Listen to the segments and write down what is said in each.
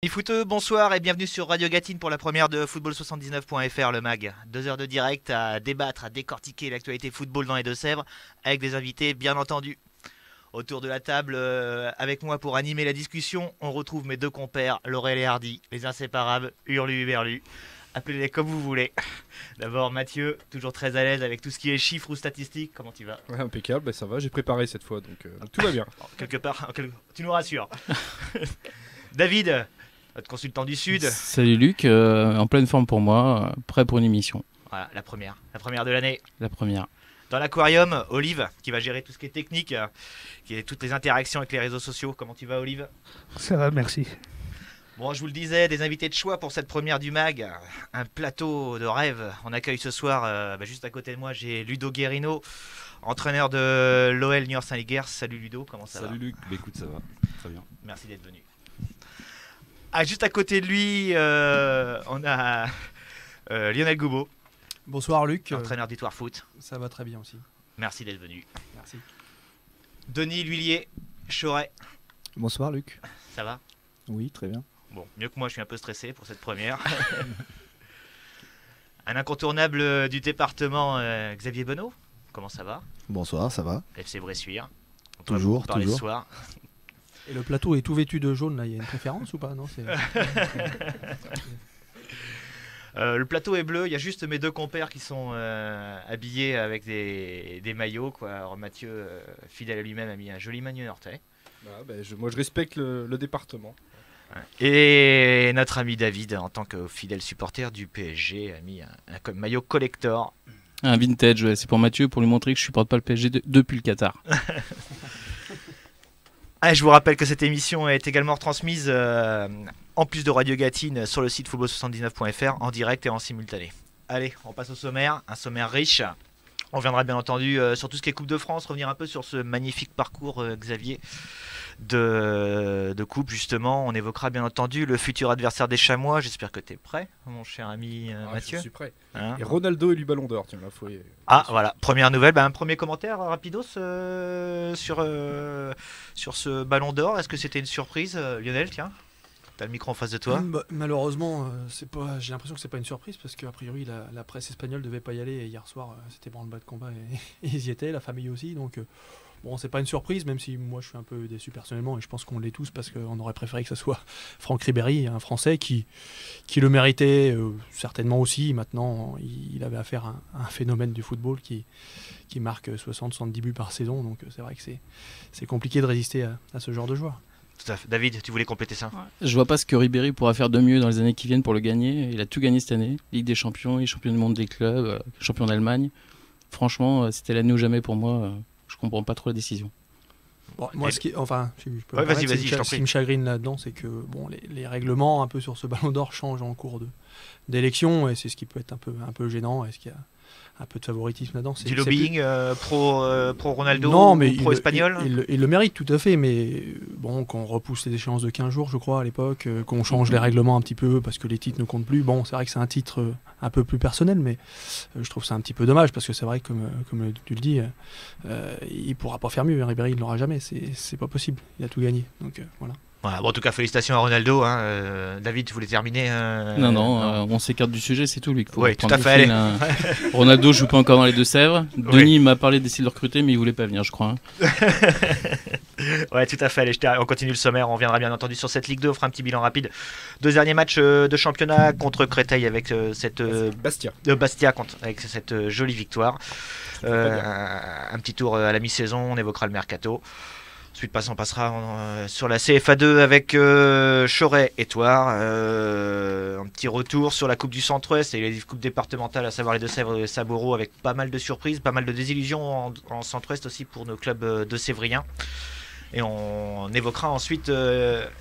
Les footeux, bonsoir et bienvenue sur Radio Gatine pour la première de football79.fr, le mag. 2 heures de direct à débattre, à décortiquer l'actualité football dans les Deux-Sèvres avec des invités bien entendu. Autour de la table, avec moi pour animer la discussion, on retrouve mes deux compères, Laurel et Hardy, les inséparables, Hurlu et Berlu. Appelez-les comme vous voulez. D'abord Mathieu, toujours très à l'aise avec tout ce qui est chiffres ou statistiques, comment tu vas? Ouais, impeccable, bah ça va, j'ai préparé cette fois, donc tout va bien. Bon, quelque part, tu nous rassures. David, notre consultant du Sud. Salut Luc, en pleine forme pour moi, prêt pour une émission. Voilà, la première de l'année. La première. Dans l'aquarium, Olive, qui va gérer tout ce qui est technique, qui est toutes les interactions avec les réseaux sociaux. Comment tu vas, Olive? Ça va, merci. Bon, je vous le disais, des invités de choix pour cette première du MAG. Un plateau de rêve. On accueille ce soir, juste à côté de moi, j'ai Ludo Guerino, entraîneur de l'OL Niort Saint-Liguers. Salut Ludo, comment ça va? Salut Luc, bah écoute, ça va, très bien. Merci d'être venu. Ah, juste à côté de lui, on a Lionel Goubeau. Bonsoir Luc. Entraîneur d'Histoire Foot. Ça va très bien aussi. Merci d'être venu. Merci. Denis L'Huillier, Choret. Bonsoir Luc. Ça va? Oui, très bien. Bon, mieux que moi, je suis un peu stressé pour cette première. Un incontournable du département, Xavier Benoît. Comment ça va? Bonsoir, ça va. FC Bressuire. Toujours, parler toujours. ce soir. Et le plateau est tout vêtu de jaune, là, il y a une préférence ou pas? Non, Le plateau est bleu, il y a juste mes deux compères qui sont habillés avec des maillots, quoi. Alors Mathieu, fidèle à lui-même, a mis un joli maillot nortais. Moi je respecte le département. Et notre ami David, en tant que fidèle supporter du PSG, a mis un maillot collector. Un vintage, ouais, c'est pour Mathieu, pour lui montrer que je supporte pas le PSG depuis le Qatar. Ah, je vous rappelle que cette émission est également retransmise en plus de Radio Gatine sur le site football79.fr en direct et en simultané. Allez, on passe au sommaire, un sommaire riche. On viendra bien entendu sur tout ce qui est Coupe de France, revenir un peu sur ce magnifique parcours, Xavier, de Coupe justement. On évoquera bien entendu le futur adversaire des Chamois. J'espère que tu es prêt, mon cher ami Mathieu. Je suis prêt. Hein? Et Ronaldo élu Ballon d'Or, tiens, faut... Ah voilà, première nouvelle, un premier commentaire rapidos sur ce Ballon d'Or. Est-ce que c'était une surprise, Lionel? Tiens, t'as le micro en face de toi. Malheureusement, j'ai l'impression que c'est pas une surprise parce qu'a priori la presse espagnole devait pas y aller et hier soir c'était branle-bas de combat et ils y étaient, la famille aussi, donc bon, c'est pas une surprise, même si moi je suis un peu déçu personnellement et je pense qu'on l'est tous parce qu'on aurait préféré que ce soit Franck Ribéry, un Français qui le méritait certainement aussi. Maintenant, il avait affaire à un phénomène du football qui marque 60-70 buts par saison, donc c'est vrai que c'est compliqué de résister à ce genre de joueur. Tout à fait. David, tu voulais compléter ça? Je vois pas ce que Ribéry pourra faire de mieux dans les années qui viennent pour le gagner. Il a tout gagné cette année, Ligue des Champions, il est champion du monde des clubs, champion d'Allemagne. Franchement, c'était l'année ou jamais pour moi. Je comprends pas trop la décision. Bon, moi, ce qui me chagrine là-dedans, c'est que bon, les règlements un peu sur ce Ballon d'Or changent en cours d'élection et c'est ce qui peut être un peu gênant. Est-ce qu'il y a un peu de favoritisme là-dedans? Du lobbying pro Ronaldo? Non, mais pro espagnol? il le mérite tout à fait, mais bon, qu'on repousse les échéances de 15 jours, je crois, à l'époque, qu'on change les règlements un petit peu parce que les titres ne comptent plus. Bon, c'est vrai que c'est un titre un peu plus personnel, mais je trouve ça un petit peu dommage parce que c'est vrai, comme tu le dis, il pourra pas faire mieux. Ribéry, il ne l'aura jamais, c'est pas possible. Il a tout gagné, donc voilà. Voilà, bon, en tout cas, félicitations à Ronaldo. David, tu voulais terminer? Non, on s'écarte du sujet, c'est tout, Luc. Oui, tout à fait. Ronaldo joue pas encore dans les Deux-Sèvres. Denis m'a parlé d'essayer de le recruter, mais il voulait pas venir, je crois. Ouais, tout à fait. Allez, on continue le sommaire. On reviendra bien entendu sur cette Ligue 2. On fera un petit bilan rapide. 2 derniers matchs de championnat contre Créteil avec cette Bastia. Bastia avec cette jolie victoire. Un petit tour à la mi-saison. On évoquera le mercato. Ensuite, on passera sur la CFA2 avec Choret et Thouars. Un petit retour sur la Coupe du Centre-Ouest et les coupes départementales, à savoir les Deux-Sèvres et Saboro, avec pas mal de surprises, pas mal de désillusions en Centre-Ouest aussi pour nos clubs de Sévriens. Et on évoquera ensuite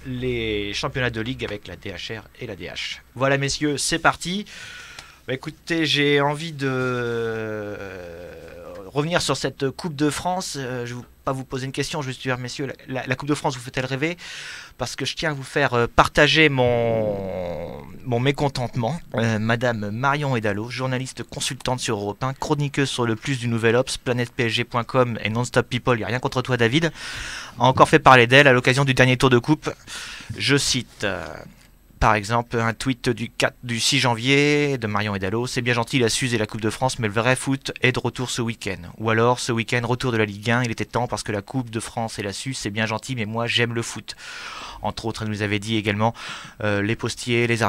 les championnats de ligue avec la DHR et la DH. Voilà, messieurs, c'est parti. Écoutez, j'ai envie de revenir sur cette Coupe de France. Je ne vais pas vous poser une question, je vais juste dire, messieurs, la Coupe de France vous fait-elle rêver? Parce que je tiens à vous faire partager mon mécontentement. Madame Marion Hédalo, journaliste consultante sur Europe 1, chroniqueuse sur le plus du Nouvel Obs, planetepsg.com et Non-Stop People, il n'y a rien contre toi David, a encore fait parler d'elle à l'occasion du dernier tour de coupe. Je cite par exemple un tweet du 6 janvier de Marion Edalo. C'est bien gentil la Suze et la Coupe de France, mais le vrai foot est de retour ce week-end. Ou alors ce week-end retour de la Ligue 1, il était temps parce que la Coupe de France et la Suze c'est bien gentil, mais moi j'aime le foot. Entre autres, elle nous avait dit également les postiers, les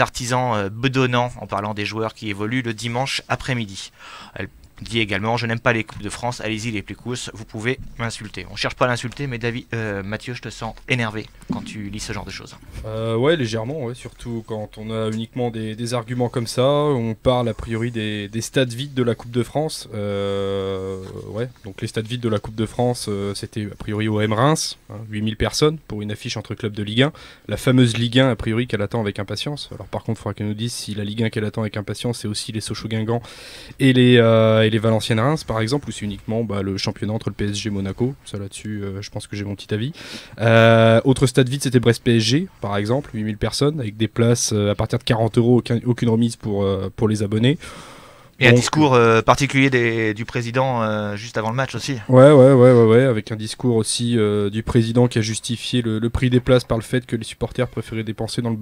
artisans bedonnants en parlant des joueurs qui évoluent le dimanche après-midi. Elle dit également, je n'aime pas les Coupes de France, allez-y les plécous, vous pouvez m'insulter. On cherche pas à l'insulter, mais Mathieu, je te sens énervé quand tu lis ce genre de choses. Ouais, légèrement, ouais, surtout quand on a uniquement des arguments comme ça. On parle a priori des stades vides de la Coupe de France. Ouais, donc les stades vides de la Coupe de France, c'était a priori OM Reims, 8000 personnes pour une affiche entre clubs de Ligue 1. La fameuse Ligue 1, a priori, qu'elle attend avec impatience. Alors par contre, il faudra qu'elle nous dise si la Ligue 1 qu'elle attend avec impatience, c'est aussi les Sochaux-Guingamp et les Valenciennes-Reims par exemple, ou c'est uniquement le championnat entre le PSG et Monaco. Ça là-dessus, je pense que j'ai mon petit avis. Autre stade vide, c'était Brest-PSG par exemple, 8000 personnes avec des places à partir de 40 €, aucune remise pour les abonnés. Et un discours particulier du président juste avant le match aussi. Ouais, avec un discours aussi du président qui a justifié le prix des places par le fait que les supporters préféraient dépenser dans le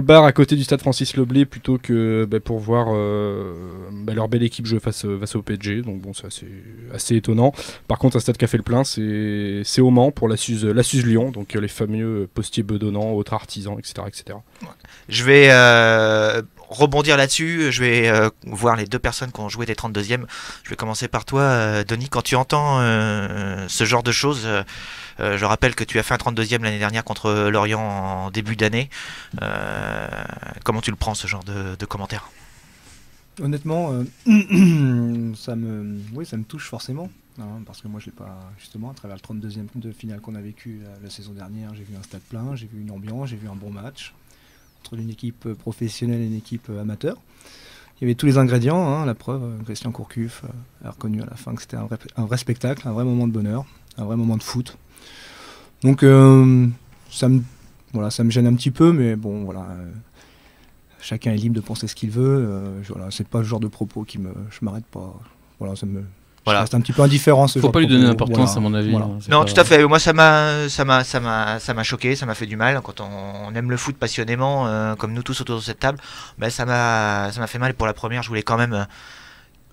bar à côté du stade Francis Leblay plutôt que pour voir leur belle équipe jouer face au PSG. Donc bon, ça c'est assez étonnant. Par contre, un stade qui a fait le plein, c'est au Mans pour la Suze Lyon, donc les fameux postiers bedonnants, autres artisans, etc. Ouais. Je vais rebondir là-dessus, je vais voir les deux personnes qui ont joué des 32e. Je vais commencer par toi, Denis. Quand tu entends ce genre de choses, je rappelle que tu as fait un 32e l'année dernière contre Lorient en début d'année. Comment tu le prends, ce genre de commentaires? Honnêtement, ça me touche forcément. Parce que moi, je l'ai pas, justement, à travers le 32e de finale qu'on a vécu la saison dernière, j'ai vu un stade plein, j'ai vu une ambiance, j'ai vu un bon match entre une équipe professionnelle et une équipe amateur. Il y avait tous les ingrédients, la preuve, Christian Courcuff a reconnu à la fin que c'était un vrai spectacle, un vrai moment de bonheur, un vrai moment de foot. Donc ça me gêne un petit peu, mais bon, voilà, chacun est libre de penser ce qu'il veut. C'est pas le genre de propos qui je m'arrête pas. Voilà, je reste un petit peu indifférent. Faut pas lui donner d'importance, à mon avis. Voilà. Non, tout à fait. Moi, ça m'a choqué, ça m'a fait du mal. Quand on aime le foot passionnément, comme nous tous autour de cette table, ça m'a fait mal. Et pour la première, je voulais quand même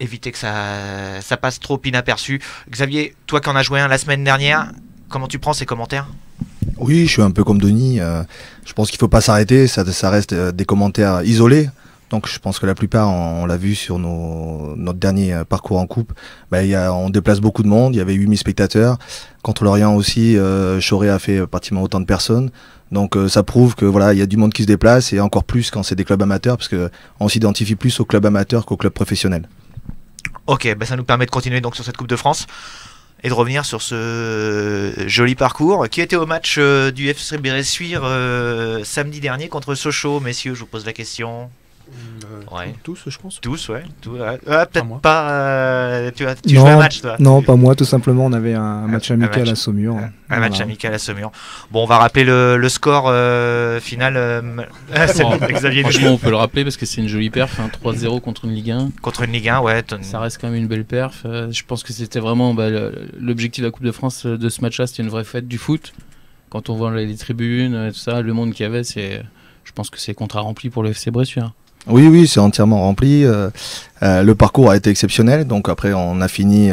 éviter que ça passe trop inaperçu. Xavier, toi qui en as joué un la semaine dernière, comment tu prends ces commentaires? Oui, je suis un peu comme Denis. Je pense qu'il ne faut pas s'arrêter. Ça reste des commentaires isolés. Donc je pense que la plupart, on l'a vu sur notre dernier parcours en coupe, on déplace beaucoup de monde, il y avait 8000 spectateurs. Contre Lorient aussi, Choré a fait pratiquement autant de personnes. Donc ça prouve que voilà, il y a du monde qui se déplace, et encore plus quand c'est des clubs amateurs, parce qu'on s'identifie plus aux clubs amateurs qu'aux clubs professionnels. Ok, ça nous permet de continuer donc sur cette Coupe de France et de revenir sur ce joli parcours. Qui était au match du FC Bressuire samedi dernier contre Sochaux, messieurs, je vous pose la question. Ouais. Tous, je pense. Tous, ouais. Peut-être moi. pas. Tu jouais un match, toi? Non, pas moi. Tout simplement, on avait un match amical à Saumur. Un match amical à Saumur. Bon, on va rappeler le score final. Xavier. Franchement, on peut le rappeler parce que c'est une jolie perf, 3-0 contre une Ligue 1. Contre une Ligue 1, ouais. Ça reste quand même une belle perf. Je pense que c'était vraiment l'objectif de la Coupe de France de ce match-là, c'était une vraie fête du foot. Quand on voit les tribunes, tout ça, le monde qu'il y avait, je pense que c'est contrat rempli pour le FC Bressuire. Oui, c'est entièrement rempli. Le parcours a été exceptionnel. Donc après, on a fini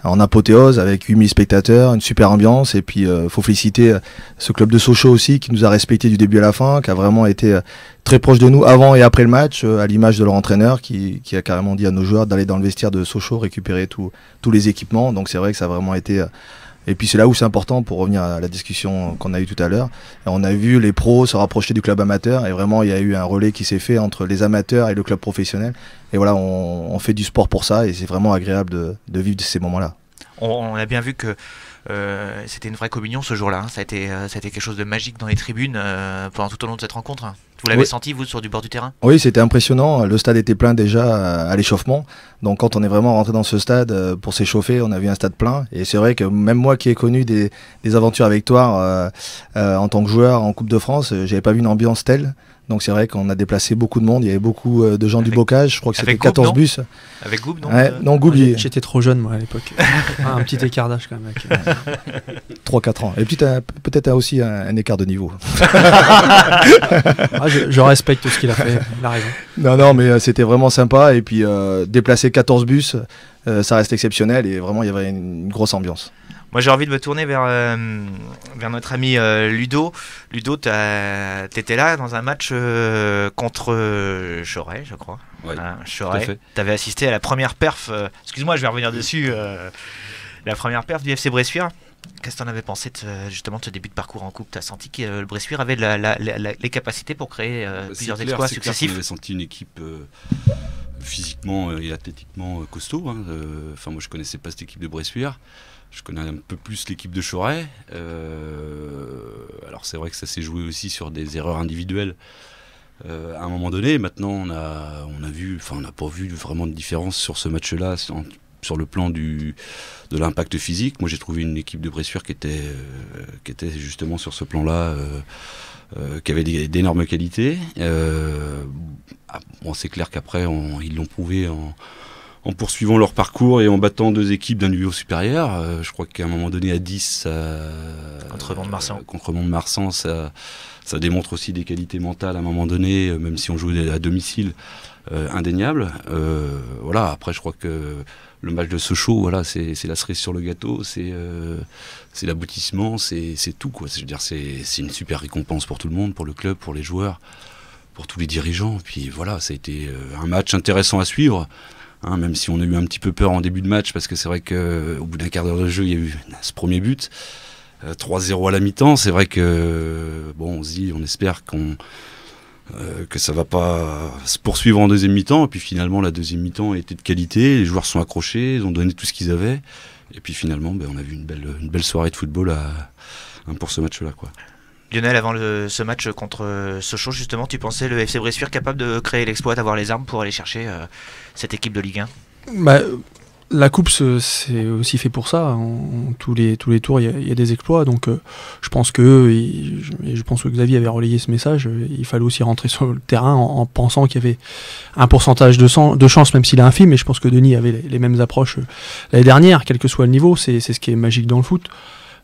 en apothéose avec 8000 spectateurs, une super ambiance. Et puis, faut féliciter ce club de Sochaux aussi qui nous a respecté du début à la fin, qui a vraiment été très proche de nous avant et après le match, à l'image de leur entraîneur qui a carrément dit à nos joueurs d'aller dans le vestiaire de Sochaux récupérer tous les équipements. Donc c'est vrai que ça a vraiment été... Et puis c'est là où c'est important, pour revenir à la discussion qu'on a eue tout à l'heure. On a vu les pros se rapprocher du club amateur, et vraiment il y a eu un relais qui s'est fait entre les amateurs et le club professionnel. Et voilà, on fait du sport pour ça, et c'est vraiment agréable de vivre ces moments-là. On a bien vu que c'était une vraie communion ce jour-là. Ça a été quelque chose de magique dans les tribunes pendant tout au long de cette rencontre. Vous l'avez senti, vous, sur du bord du terrain? Oui, c'était impressionnant. Le stade était plein déjà à l'échauffement. Donc quand on est vraiment rentré dans ce stade pour s'échauffer, on a vu un stade plein. Et c'est vrai que même moi qui ai connu des aventures à Victoire en tant que joueur en Coupe de France, j'avais pas vu une ambiance telle. Donc c'est vrai qu'on a déplacé beaucoup de monde, il y avait beaucoup de gens du Avec- bocage, je crois que c'était avec Goub, 14 non bus. Avec Goub, non Ouais, non, Goub, il- J'étais trop jeune moi à l'époque. Un petit écart d'âge quand même. Avec, 3-4 ans. Et puis peut-être aussi un écart de niveau. je respecte ce qu'il a fait, il a raison. Non, mais c'était vraiment sympa. Et puis déplacer 14 bus, ça reste exceptionnel. Et vraiment, il y avait une grosse ambiance. Moi, j'ai envie de me tourner vers notre ami Ludo. Ludo, t'étais là dans un match contre Choret, je crois. Ouais, Hein, tout à Choret. fait. T'avais assisté à la première perf. Excuse-moi, je vais revenir dessus. La première perf du FC Bressuire. Qu'est-ce que t'en avais pensé justement de ce début de parcours en coupe? T'as senti que le Bressuire avait les capacités pour créer plusieurs C'est clair, exploits c'est clair qu'on successifs? avait senti une équipe physiquement et athlétiquement costaud. Hein. Enfin, moi, je connaissais pas cette équipe de Bressuire. Je connais un peu plus l'équipe de Choret. Alors, c'est vrai que ça s'est joué aussi sur des erreurs individuelles à un moment donné. Maintenant, on a vu, enfin, on n'a pas vu vraiment de différence sur ce match-là, sur le plan de l'impact physique. Moi, j'ai trouvé une équipe de Bressuire qui était justement sur ce plan-là. Qui avait d'énormes qualités. Bon, c'est clair qu'après, ils l'ont prouvé en poursuivant leur parcours et en battant deux équipes d'un niveau supérieur. Je crois qu'à un moment donné, à 10, Contre Mont-de-Marsan. contre Mont-de-Marsan, ça démontre aussi des qualités mentales à un moment donné, même si on joue à domicile, indéniables. Voilà, après, je crois que le match de Sochaux, voilà, c'est la cerise sur le gâteau, c'est l'aboutissement, c'est tout, quoi. Je veux dire, c'est une super récompense pour tout le monde, pour le club, pour les joueurs, pour tous les dirigeants. Puis voilà, ça a été un match intéressant à suivre, hein, même si on a eu un petit peu peur en début de match, parce que c'est vrai qu'au bout d'un quart d'heure de jeu, il y a eu ce premier but, 3-0 à la mi-temps. C'est vrai que bon, on se dit, on espère que ça va pas se poursuivre en deuxième mi-temps, et puis finalement la deuxième mi-temps a été de qualité, les joueurs sont accrochés, ils ont donné tout ce qu'ils avaient, et puis finalement on a vu une belle soirée de football pour ce match-là, quoi. Lionel, avant ce match contre Sochaux, justement, tu pensais le FC Bressuire capable de créer l'exploit, d'avoir les armes pour aller chercher cette équipe de Ligue 1? Bah, la coupe, c'est aussi fait pour ça. Tous les tours, il y a des exploits. Donc, je pense je pense que Xavier avait relayé ce message. Il fallait aussi rentrer sur le terrain en pensant qu'il y avait un pourcentage de chance, même s'il est infime. Mais je pense que Denis avait les mêmes approches l'année dernière, quel que soit le niveau. C'est ce qui est magique dans le foot.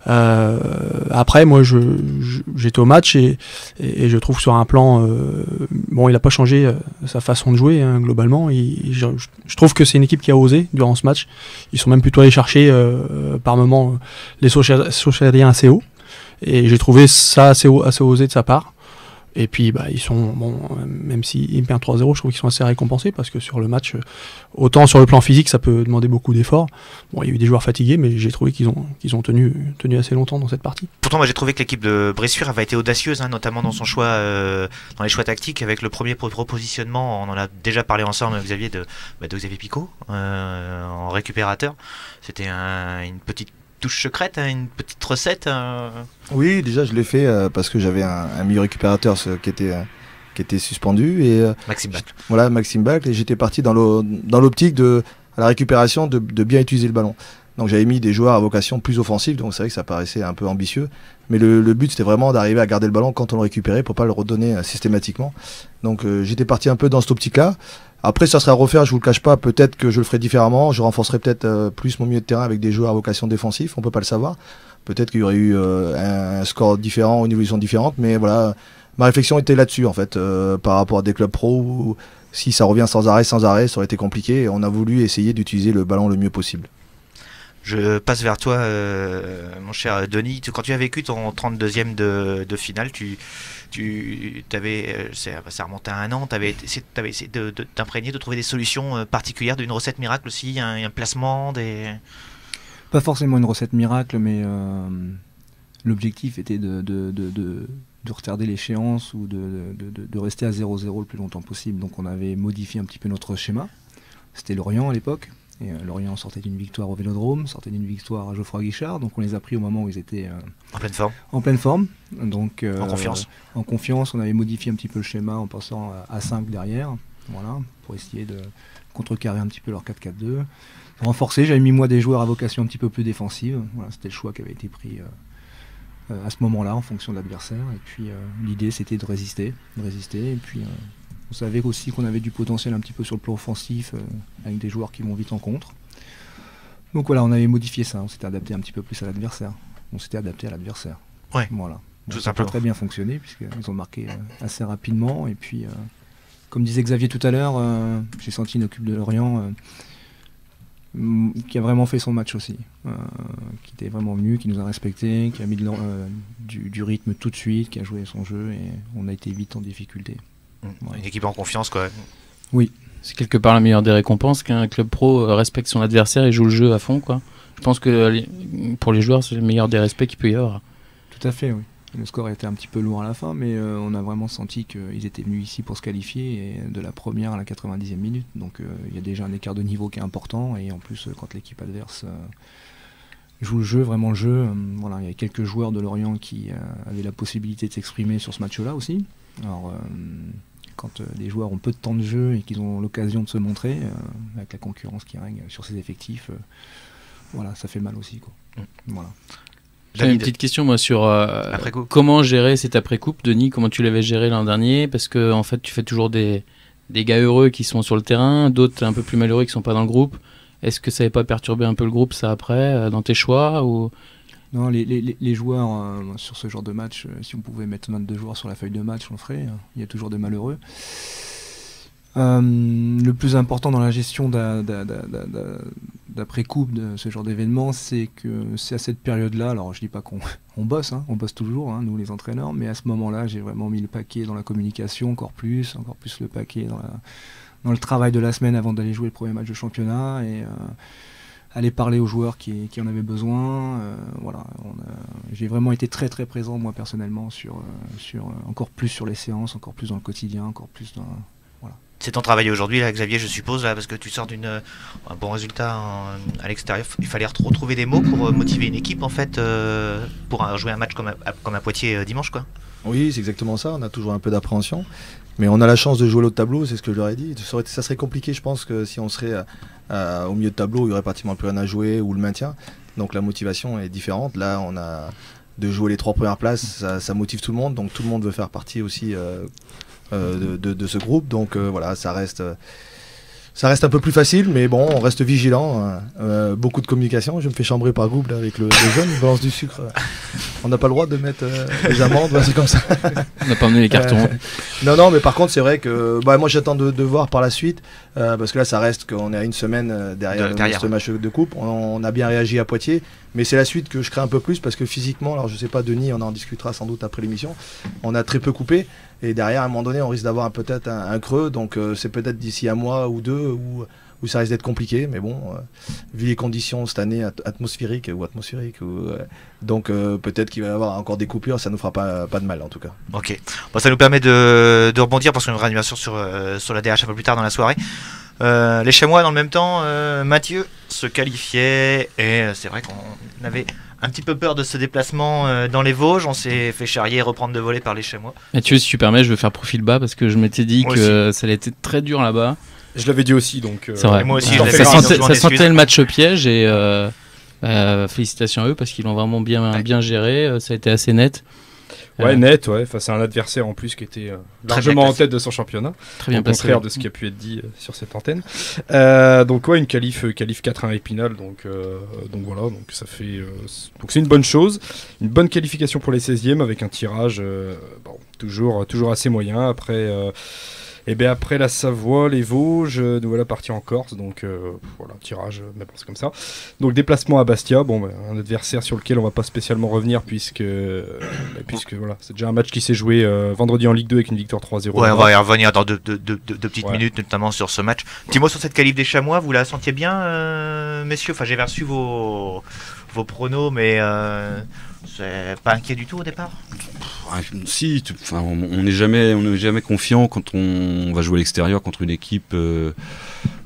Après, moi, j'étais au match et je trouve que sur un plan, bon, il n'a pas changé sa façon de jouer, hein, globalement. Je trouve que c'est une équipe qui a osé durant ce match. Ils sont même plutôt allés chercher par moments les Sochaliens assez haut, et j'ai trouvé ça assez osé de sa part. Et puis bah, ils sont, bon, même s'ils perdent 3-0, je trouve qu'ils sont assez récompensés, parce que sur le match, autant sur le plan physique, ça peut demander beaucoup d'efforts. Bon, il y a eu des joueurs fatigués, mais j'ai trouvé qu'ils ont tenu assez longtemps dans cette partie. Pourtant, moi j'ai trouvé que l'équipe de Bressuire avait été audacieuse, hein, notamment dans son choix, dans les choix tactiques, avec le premier repositionnement. On en a déjà parlé ensemble, Xavier, de Xavier Picot en récupérateur. C'était une petite touche secrète, hein, une petite recette. Oui, déjà je l'ai fait parce que j'avais un milieu récupérateur qui était suspendu, et Maxime Bach. voilà, Maxime Bach, et j'étais parti dans l'optique à la récupération de bien utiliser le ballon. Donc j'avais mis des joueurs à vocation plus offensive, donc c'est vrai que ça paraissait un peu ambitieux, mais le but c'était vraiment d'arriver à garder le ballon quand on le récupérait pour pas le redonner systématiquement. Donc j'étais parti un peu dans cette optique-là. Après, ça serait à refaire, je vous le cache pas, peut-être que je le ferai différemment, je renforcerai peut-être plus mon milieu de terrain avec des joueurs à vocation défensive, on peut pas le savoir. Peut-être qu'il y aurait eu un score différent, une évolution différente, mais voilà, ma réflexion était là-dessus en fait, par rapport à des clubs pro où si ça revient sans arrêt, ça aurait été compliqué, et on a voulu essayer d'utiliser le ballon le mieux possible. Je passe vers toi, mon cher Denis. Quand tu as vécu ton 32e de finale, ça remontait à un an, tu avais essayé de t'imprégner, de trouver des solutions particulières, d'une recette miracle aussi, un placement, Pas forcément une recette miracle, mais l'objectif était de retarder l'échéance ou de rester à 0-0 le plus longtemps possible. Donc on avait modifié un petit peu notre schéma. C'était Lorient à l'époque. Et Lorient sortait d'une victoire au Vélodrome, sortait d'une victoire à Geoffroy Guichard, donc on les a pris au moment où ils étaient en pleine forme. Donc, en confiance, on avait modifié un petit peu le schéma en passant à 5 derrière, voilà, pour essayer de contrecarrer un petit peu leur 4-4-2. Renforcer, j'avais mis moi des joueurs à vocation un petit peu plus défensive, voilà, c'était le choix qui avait été pris à ce moment-là en fonction de l'adversaire. Et puis l'idée c'était de résister. Et puis on savait aussi qu'on avait du potentiel un petit peu sur le plan offensif avec des joueurs qui vont vite en contre. Donc voilà, on avait modifié ça, on s'était adapté un petit peu plus à l'adversaire. Ouais. Voilà. Tout Ça a simplement. très bien fonctionné puisqu'ils ont marqué assez rapidement. Et puis, comme disait Xavier tout à l'heure, j'ai senti une équipe de Lorient qui a vraiment fait son match aussi. Qui était vraiment venu, qui nous a respectés, qui a mis du rythme tout de suite, qui a joué son jeu et on a été vite en difficulté. Ouais. Une équipe en confiance, quoi. Oui. C'est quelque part la meilleure des récompenses qu'un club pro respecte son adversaire et joue le jeu à fond, quoi. Je pense que pour les joueurs, c'est le meilleur des respects qu'il peut y avoir. Tout à fait, oui. Le score était un petit peu lourd à la fin, mais on a vraiment senti qu'ils étaient venus ici pour se qualifier, et de la première à la 90e minute. Donc il y a déjà un écart de niveau qui est important, et en plus, quand l'équipe adverse joue le jeu, vraiment le jeu, voilà, il y a quelques joueurs de Lorient qui avaient la possibilité de s'exprimer sur ce match-là aussi. Alors, quand les joueurs ont peu de temps de jeu et qu'ils ont l'occasion de se montrer, avec la concurrence qui règne sur ces effectifs, voilà, ça fait mal aussi, quoi. Voilà. J'ai une petite question moi sur Après-coup. comment gérer cette après-coupe, Denis, comment tu l'avais géré l'an dernier, parce que en fait tu fais toujours des gars heureux qui sont sur le terrain, d'autres un peu plus malheureux qui sont pas dans le groupe. Est-ce que ça n'avait pas perturbé un peu le groupe ça après dans tes choix ou... Non, les joueurs sur ce genre de match, si on pouvait mettre 22 joueurs sur la feuille de match, on le ferait. Il y a toujours des malheureux. Le plus important dans la gestion d'après-coupe de ce genre d'événement, c'est que c'est à cette période-là, alors je dis pas qu'on bosse, hein, on bosse toujours, hein, nous les entraîneurs, mais à ce moment-là, j'ai vraiment mis le paquet dans la communication, encore plus le paquet dans le travail de la semaine avant d'aller jouer le premier match de championnat, et aller parler aux joueurs qui en avaient besoin. Voilà, j'ai vraiment été très très présent moi personnellement sur encore plus sur les séances, encore plus dans le quotidien, encore plus dans... C'est ton travail aujourd'hui, là, Xavier, je suppose, là, parce que tu sors un bon résultat à l'extérieur. Il fallait retrouver des mots pour motiver une équipe, en fait, pour jouer un match comme à Poitiers dimanche, quoi. Oui, c'est exactement ça. On a toujours un peu d'appréhension. Mais on a la chance de jouer l'autre tableau, c'est ce que je leur ai dit. Ça serait compliqué, je pense, que si on serait au milieu de tableau, il y aurait pratiquement plus rien à jouer, ou le maintien. Donc la motivation est différente. Là, on a de jouer les 3 premières places, ça motive tout le monde. Donc tout le monde veut faire partie aussi de ce groupe. Donc voilà, ça reste un peu plus facile, mais bon, on reste vigilant. Beaucoup de communication. Je me fais chambrer par groupe là, avec le jeune, il balance du sucre. On n'a pas le droit de mettre des amendes, c'est comme ça. On n'a pas emmené les cartons. Non, mais par contre, c'est vrai que moi j'attends de voir par la suite, parce que là, ça reste qu'on est à une semaine derrière ce match de coupe. On a bien réagi à Poitiers, mais c'est la suite que je crains un peu plus, parce que physiquement, alors je sais pas, Denis, on en discutera sans doute après l'émission, on a très peu coupé. Et derrière, à un moment donné, on risque d'avoir peut-être un creux. Donc c'est peut-être d'ici un mois ou deux où ça risque d'être compliqué. Mais bon, vu les conditions cette année atmosphériques, donc peut-être qu'il va y avoir encore des coupures. Ça ne nous fera pas de mal en tout cas. Ok. Bon, ça nous permet de rebondir parce qu'on aura une bien sûr sur la DH un peu plus tard dans la soirée. Les Chamois, dans le même temps, Mathieu se qualifiait. Et c'est vrai qu'on avait un petit peu peur de ce déplacement dans les Vosges. On s'est fait charrier et reprendre de voler par les Chamois. Mathieu, si tu permets, je vais faire profil bas parce que je m'étais dit Moi que ça allait être très dur là-bas. Je l'avais dit aussi, donc... C'est vrai. Et moi aussi, Alors, je l'avais ça dit, donc je m'en sentait excuse. le match piège et félicitations à eux parce qu'ils l'ont vraiment bien géré. Ça a été assez net. Ouais, net, ouais, face à un adversaire en plus qui était largement bien en tête de son championnat. Très bien au placé. contraire de ce qui a pu être dit sur cette antenne. Donc ouais, une qualif 4-1 à Épinal, donc voilà, donc ça fait donc c'est une bonne chose, une bonne qualification pour les 16e avec un tirage toujours assez moyen. Après la Savoie, les Vosges, nous voilà partis en Corse, donc voilà, tirage, mais bon, c'est comme ça. Donc déplacement à Bastia, un adversaire sur lequel on va pas spécialement revenir puisque voilà, c'est déjà un match qui s'est joué vendredi en Ligue 2 avec une victoire 3-0. Ouais, on va y revenir dans deux petites minutes, notamment sur ce match. Petit mot sur cette qualif des Chamois, vous la sentiez bien, messieurs? Enfin, j'ai reçu vos pronos, mais c'est pas inquiet du tout au départ? Si, on n'est jamais confiant quand on va jouer à l'extérieur contre une équipe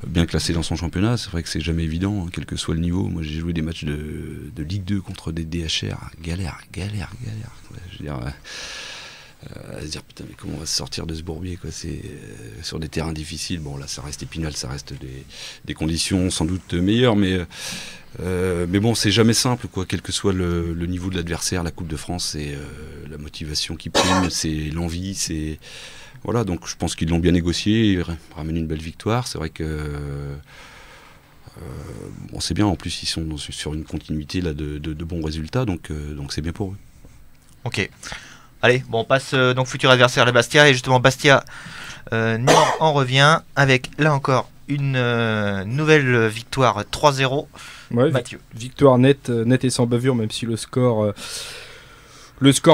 bien classée dans son championnat. C'est vrai que c'est jamais évident, quel que soit le niveau. Moi, j'ai joué des matchs de Ligue 2 contre des DHR, galère. Je veux dire, à se dire putain mais comment on va se sortir de ce bourbier quoi. C'est sur des terrains difficiles. Bon là ça reste Épinal, ça reste des conditions sans doute meilleures, mais bon c'est jamais simple quoi. Quel que soit le niveau de l'adversaire, la Coupe de France c'est la motivation qui prime, c'est l'envie, c'est voilà. Donc je pense qu'ils l'ont bien négocié, ils ramènent une belle victoire. C'est vrai que bon c'est bien. En plus ils sont sur une continuité là de bons résultats, donc c'est bien pour eux. Ok. Allez, bon, on passe donc futur adversaire la Bastia, et justement Bastia Niort en revient avec là encore une nouvelle victoire 3-0. Ouais, Mathieu. Victoire nette et sans bavure, même si le score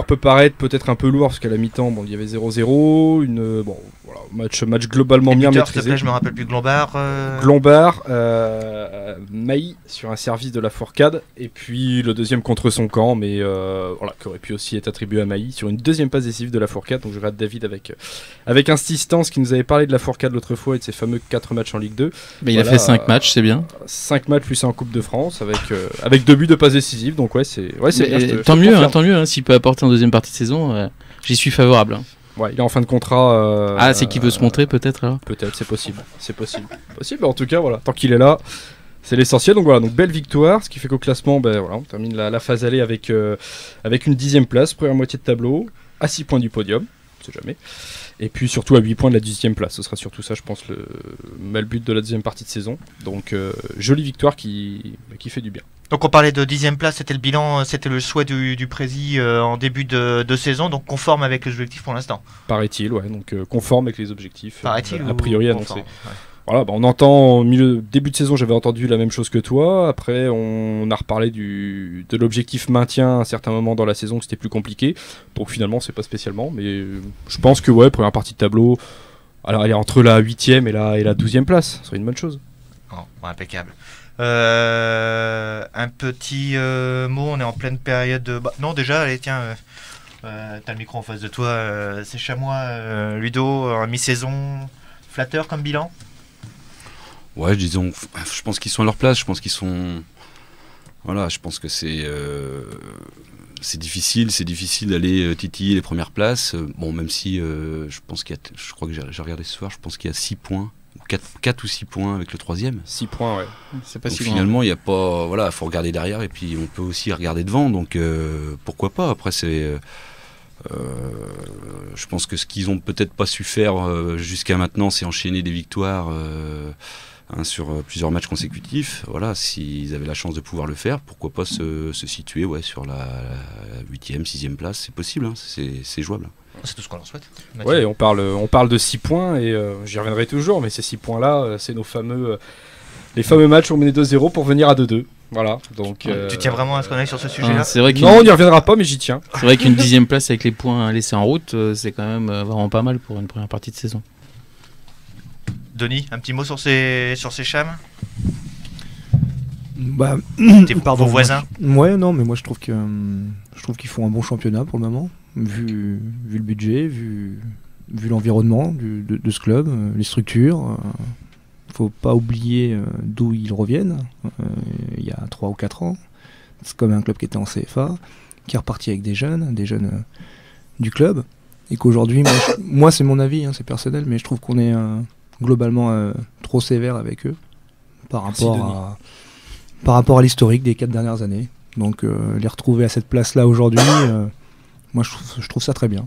peut paraître peut-être un peu lourd parce qu'à la mi-temps bon il y avait 0-0, bon voilà, match globalement bien maîtrisé. S'il te plaît, je me rappelle plus. Glombard Mailly sur un service de la Fourcade, et puis le deuxième contre son camp, mais voilà, qui aurait pu aussi être attribué à Mailly sur une deuxième passe décisive de la Fourcade. Donc je regarde David avec insistance qui nous avait parlé de la Fourcade l'autre fois et de ses fameux 4 matchs en Ligue 2. Mais il a fait 5 matchs, c'est bien. 5 matchs plus en Coupe de France avec 2 buts de passe décisive, donc ouais c'est bien. Tant mieux, s'il peut apporter en deuxième partie de saison, j'y suis favorable. Ouais, il est en fin de contrat. C'est qu'il veut se montrer peut-être alors. Peut-être, c'est possible. En tout cas, voilà, tant qu'il est là, c'est l'essentiel. Donc voilà, donc belle victoire, ce qui fait qu'au classement, voilà, on termine la phase allée avec une 10e place, première moitié de tableau, à 6 points du podium, on sait jamais. Et puis surtout à 8 points de la 10e place. Ce sera surtout ça, je pense, le but de la deuxième partie de saison. Donc jolie victoire qui fait du bien. Donc on parlait de 10e place, c'était le bilan, c'était le souhait du prési en début de saison, donc conforme avec les objectifs pour l'instant. Paraît-il, ouais, donc conforme avec les objectifs. Paraît-il a priori annoncés. Ouais. Voilà, on entend début de saison, j'avais entendu la même chose que toi. Après, on a reparlé de l'objectif maintien à un certain moment dans la saison, que c'était plus compliqué. Donc finalement, c'est pas spécialement, mais je pense que ouais, première partie de tableau, alors elle est entre la 8e et la 12e place, ce serait une bonne chose. Oh, impeccable. Un petit mot, on est en pleine période de... non déjà, allez tiens, t'as le micro en face de toi, c'est Chamois, Ludo, mi-saison, flatteur comme bilan? Ouais, disons, je pense qu'ils sont à leur place, je pense qu'ils sont... Voilà, je pense que c'est difficile d'aller titiller les premières places. Bon, même si je pense je crois que j'ai regardé ce soir, je pense qu'il y a 6 points. 4 ou 6 points avec le 3e. 6 points, ouais. C'est pas donc si finalement, il y a pas... Voilà, il faut regarder derrière et puis on peut aussi regarder devant. Donc pourquoi pas. Après, c'est... je pense que ce qu'ils ont peut-être pas su faire jusqu'à maintenant, c'est enchaîner des victoires sur plusieurs matchs consécutifs. Voilà, s'ils avaient la chance de pouvoir le faire, pourquoi pas se situer sur la 8e, 6e place. C'est possible, hein, c'est jouable. C'est tout ce qu'on leur souhaite. Ouais, on parle de 6 points et j'y reviendrai toujours, mais ces 6 points-là, c'est les fameux matchs où on menait 2-0 pour venir à 2-2. Voilà, donc... Tu tiens vraiment à ce qu'on aille sur ce sujet-là? C'est vrai non, on n'y reviendra pas, mais j'y tiens. C'est vrai qu'une 10e place avec les points laissés en route, c'est quand même vraiment pas mal pour une première partie de saison. Denis, un petit mot sur ces chams? Pardon, vos voisins? Ouais, non, mais moi je trouve qu'ils font un bon championnat pour le moment, vu le budget, vu l'environnement de ce club, les structures. Faut pas oublier d'où ils reviennent. Il y a 3 ou 4 ans, c'est comme un club qui était en CFA, qui est reparti avec des jeunes du club, et qu'aujourd'hui, moi c'est mon avis, hein, c'est personnel, mais je trouve qu'on est globalement trop sévère avec eux par rapport à l'historique des 4 dernières années. Donc les retrouver à cette place-là aujourd'hui, moi je trouve ça très bien.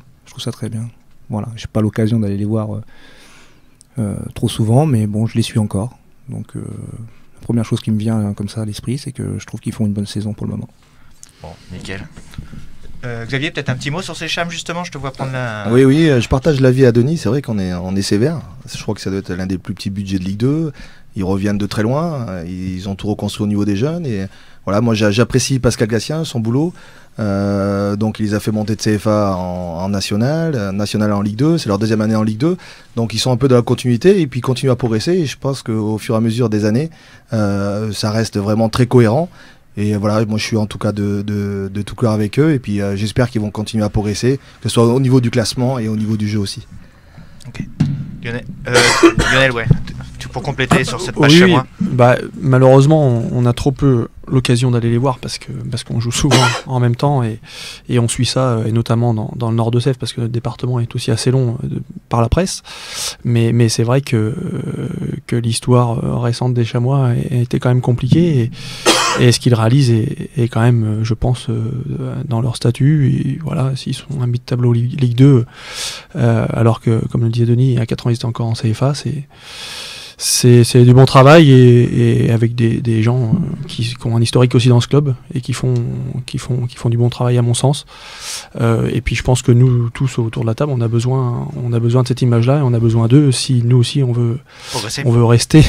Voilà, j'ai pas l'occasion d'aller les voir trop souvent, mais bon, je les suis encore. Donc la première chose qui me vient comme ça à l'esprit, c'est que je trouve qu'ils font une bonne saison pour le moment. Bon, nickel. Xavier, peut-être un petit mot sur ces chams justement, je te vois prendre la... Oui, je partage l'avis à Denis, c'est vrai qu'on est sévère. Je crois que ça doit être l'un des plus petits budgets de Ligue 2. Ils reviennent de très loin, ils ont tout reconstruit au niveau des jeunes. Et voilà, moi j'apprécie Pascal Gatien, son boulot. Donc il les a fait monter de CFA en national en Ligue 2, c'est leur 2e année en Ligue 2. Donc ils sont un peu dans la continuité et puis ils continuent à progresser. Et je pense qu'au fur et à mesure des années, ça reste vraiment très cohérent. Et voilà, moi je suis en tout cas de tout cœur avec eux. Et puis j'espère qu'ils vont continuer à progresser, que ce soit au niveau du classement et au niveau du jeu aussi. Ok. Lionel, ouais. Tu pour compléter sur cette page Oui, chamois. malheureusement, on a trop peu l'occasion d'aller les voir parce qu'on joue souvent en même temps et on suit ça, et notamment dans le nord de Sèvres, parce que notre département est aussi assez long par la presse. Mais c'est vrai que l'histoire récente des chamois a été quand même compliquée, et ce qu'ils réalisent est quand même, je pense, dans leur statut. Et voilà, s'ils sont un de tableau Ligue 2, alors que, comme le disait Denis, il y a 4 ans ils étaient encore en CFA, c'est du bon travail, et avec des gens qui ont un historique aussi dans ce club et qui font du bon travail à mon sens. Et puis je pense que nous tous autour de la table, on a besoin de cette image-là, et on a besoin d'eux si nous aussi on veut rester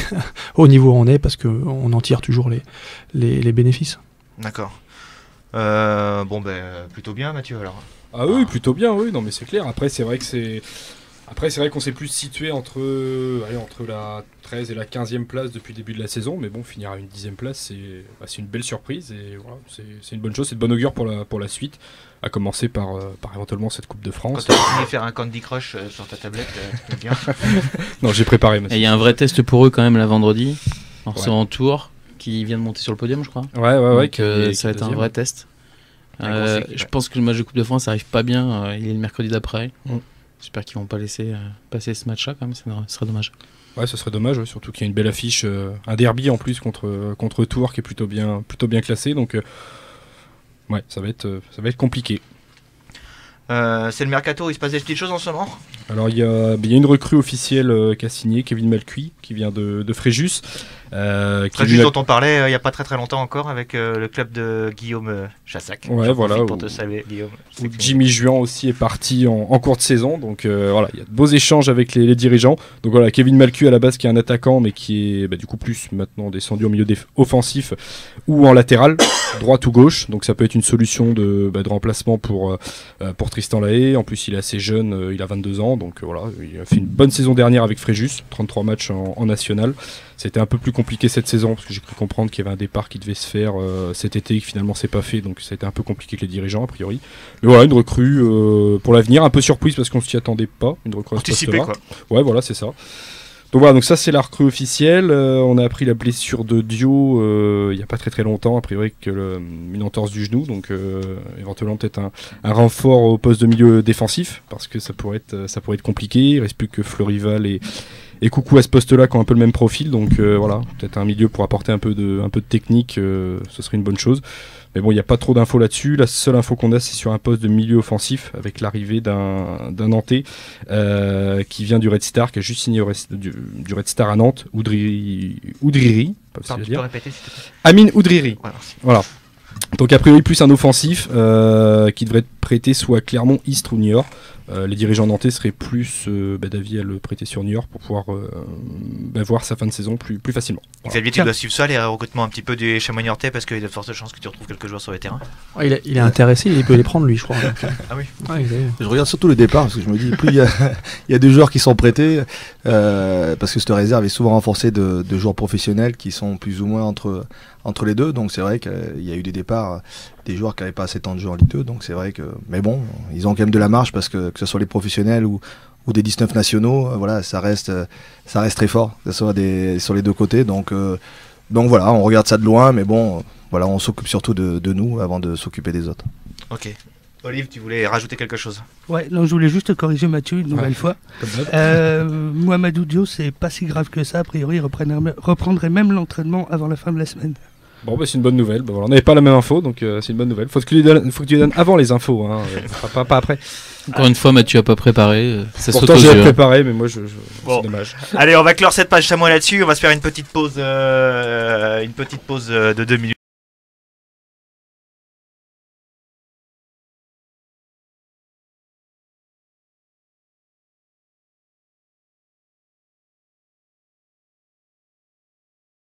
au niveau où on est, parce qu'on en tire toujours les bénéfices. D'accord. Plutôt bien, Mathieu, alors. Ah oui, plutôt bien, oui, non mais c'est clair. Après c'est vrai qu'on s'est plus situé entre la 13 et la 15e place depuis le début de la saison, mais bon, finir à une 10e place, c'est une belle surprise, et voilà, c'est une bonne chose, c'est de bon augure pour la suite, à commencer par éventuellement cette Coupe de France. Quand tu as fini de faire un Candy Crush sur ta tablette, c'est bien. Non, j'ai préparé. Et il y a un vrai test pour eux quand même, la vendredi, en Tours, qui vient de monter sur le podium, je crois. Ouais. Donc, ça va être un vrai test. Je pense que le match de Coupe de France arrive pas bien, il est le mercredi d'après. J'espère qu'ils vont pas laisser passer ce match-là, quand même, ce serait dommage. Ouais, ce serait dommage, surtout qu'il y a une belle affiche, un derby en plus contre Tours qui est plutôt bien classé, donc ça va être compliqué. C'est le mercato, il se passe des petites choses en ce moment. Alors il y a une recrue officielle qui a signé, Kevin Malcuit, qui vient de Fréjus. Fréjus dont on parlait il n'y a pas très longtemps encore avec le club de Guillaume Chassac. Ouais, voilà. Pour te saluer, Guillaume. Où Jimmy Juan aussi est parti en cours de saison. Donc voilà, il y a de beaux échanges avec les dirigeants. Donc voilà, Kevin Malcuit à la base qui est un attaquant, mais qui est du coup plus maintenant descendu au milieu offensif ou en latéral, droite ou gauche. Donc ça peut être une solution de remplacement pour Tristan Lahaye. En plus il est assez jeune, il a 22 ans. Donc voilà, il a fait une bonne saison dernière avec Fréjus, 33 matchs en national. C'était un peu plus compliqué cette saison, parce que j'ai cru comprendre qu'il y avait un départ qui devait se faire cet été et que finalement c'est pas fait, donc ça a été un peu compliqué avec les dirigeants a priori. Mais voilà, une recrue pour l'avenir, un peu surprise parce qu'on s'y attendait pas, une recrue anticipée, quoi. Ouais, voilà, c'est ça. Donc voilà, donc ça c'est la recrue officielle. On a appris la blessure de Dio il n'y a pas très longtemps, a priori une entorse du genou, donc éventuellement peut-être un renfort au poste de milieu défensif, parce que ça pourrait être compliqué. Il reste plus que Florival et Coucou à ce poste-là qui ont un peu le même profil, donc voilà, peut-être un milieu pour apporter un peu de technique, ce serait une bonne chose. Mais bon, il n'y a pas trop d'infos là-dessus. La seule info qu'on a, c'est sur un poste de milieu offensif, avec l'arrivée d'un Nantais qui vient du Red Star, qui a juste signé du Red Star à Nantes, Oudriri. Pardon, tu peux répéter, s'il te plaît. Amin Oudriri. Voilà. Donc a priori plus un offensif qui devrait être prêté soit à Clermont, Istres ou Niort. Les dirigeants nantais seraient plus d'avis à le prêter sur Niort pour pouvoir voir sa fin de saison plus facilement. Voilà. Xavier, tu dois suivre ça, les recrutements un petit peu du chamois niortais, parce qu'il y a de fortes chances que tu retrouves quelques joueurs sur les terrains. Il est intéressé, il peut les prendre lui, je crois. Ah oui. Je regarde surtout le départ, parce que je me dis, plus il y a des joueurs qui sont prêtés, parce que cette réserve est souvent renforcée de joueurs professionnels qui sont plus ou moins entre les deux, donc c'est vrai qu'il y a eu des départs des joueurs qui n'avaient pas assez de temps de jeu en Ligue 2, donc c'est vrai que, mais bon, ils ont quand même de la marge, parce que ce soit les professionnels ou des 19 nationaux, voilà, ça reste très fort, que ce soit sur les deux côtés, donc voilà, on regarde ça de loin, mais bon, voilà, on s'occupe surtout de nous avant de s'occuper des autres. Ok. Olive, tu voulais rajouter quelque chose? Ouais, non, je voulais juste corriger Mathieu une nouvelle fois. Mohamedou Dio, c'est pas si grave que ça. A priori, il reprendrait même l'entraînement avant la fin de la semaine. Bon, c'est une bonne nouvelle. Voilà, on n'avait pas la même info, donc c'est une bonne nouvelle. Faut que tu lui donnes avant les infos, hein, pas après. Encore une fois, Mathieu n'a pas préparé. Pourtant, j'ai préparé, mais moi, c'est dommage. Allez, on va clore cette page chamois là-dessus. On va se faire une petite pause de 2 minutes.